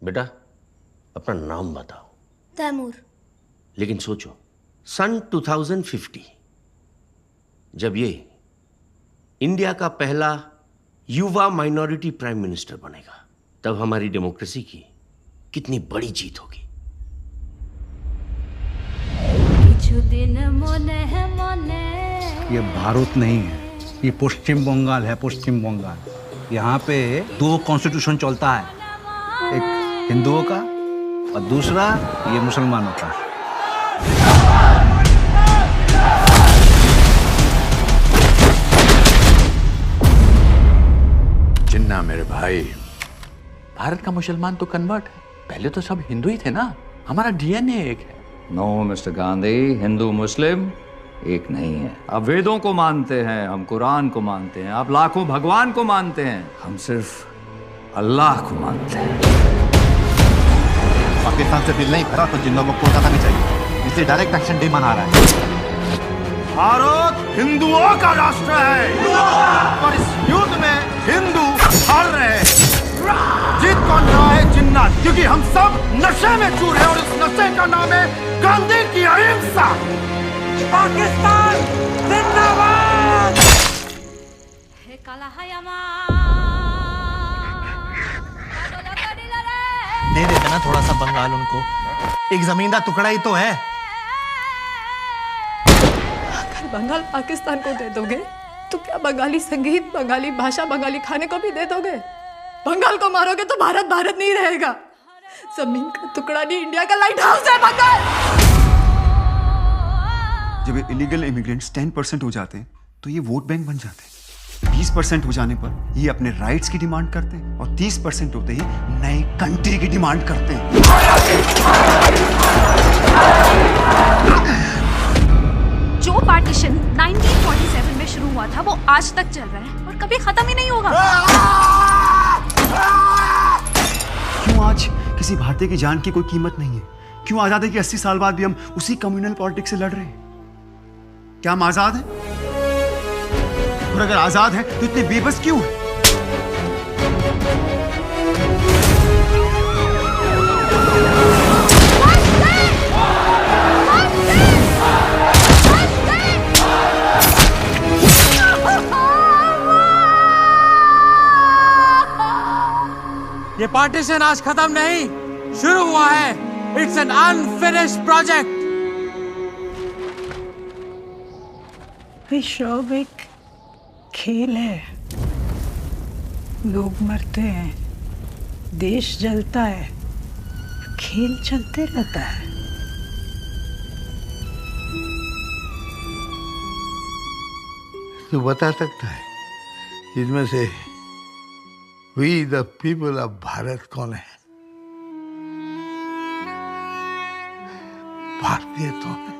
बेटा अपना नाम बताओ। तैमूर। लेकिन सोचो, सन 2050 जब ये इंडिया का पहला युवा माइनॉरिटी प्राइम मिनिस्टर बनेगा, तब हमारी डेमोक्रेसी की कितनी बड़ी जीत होगी। ये भारत नहीं है, ये पश्चिम बंगाल है। पश्चिम बंगाल। यहाँ पे 2 कॉन्स्टिट्यूशन चलता है, एक हिंदुओं का और दूसरा ये मुसलमानों का। जिन्ना मेरे भाई, भारत का मुसलमान तो कन्वर्ट है, पहले तो सब हिंदू ही थे ना। हमारा डीएनए एक है। नो मिस्टर गांधी, हिंदू मुस्लिम एक नहीं है। आप वेदों को मानते हैं, हम कुरान को मानते हैं, आप लाखों भगवान को मानते हैं, हम सिर्फ अल्लाह को मानते हैं। पाकिस्तान से दिल नहीं भरा तो जिन लोगों को कोलकाता नहीं चाहिए, इसलिए डायरेक्ट एक्शन डे मना रहा है। भारत हिंदुओं का राष्ट्र है और इस युद्ध में हिंदू हार रहे हैं। जीत कौन रहा है? जिन्ना, क्योंकि हम सब नशे में चूर हैं और इस नशे का नाम है गांधी की अहिंसा। पाकिस्तान जिंदाबाद। दे देते ना थोड़ा सा बंगाल उनको, एक जमीन का टुकड़ा ही तो है। अगर बंगाल पाकिस्तान को दे दोगे तो क्या बंगाली संगीत, बंगाली भाषा, बंगाली खाने को भी दे दोगे? बंगाल को मारोगे तो भारत भारत नहीं रहेगा। जमीन का टुकड़ा नहीं, इंडिया का लाइट हाउस है बंगाल। जब इलीगल इमिग्रेंट्स 10% हो जाते हैं तो ये वोट बैंक बन जाते हैं। 20% हो जाने पर ये अपने राइट्स की डिमांड करते हैं और 30% होते ही नए कंट्री की डिमांड करते हैं। जो पार्टीशन 1947 में शुरू हुआ था वो आज तक चल रहा है और कभी खत्म ही नहीं होगा। क्यों आज किसी भारतीय की जान की कोई कीमत नहीं है? क्यों आजादी के 80 साल बाद भी हम उसी कम्युनल पॉलिटिक्स से लड़ रहे हैं? क्या हम आजाद हैं? और अगर आजाद हैं तो इतने बेबस क्यों हैं? ये पार्टीशन आज खत्म नहीं, शुरू हुआ है। It's an unfinished project. विश्व एक खेल है, लोग मरते हैं, देश जलता है, खेल चलते रहता है। तो बता सकता है इसमें से we the people of Bharat कौन है? भारतीय तो है।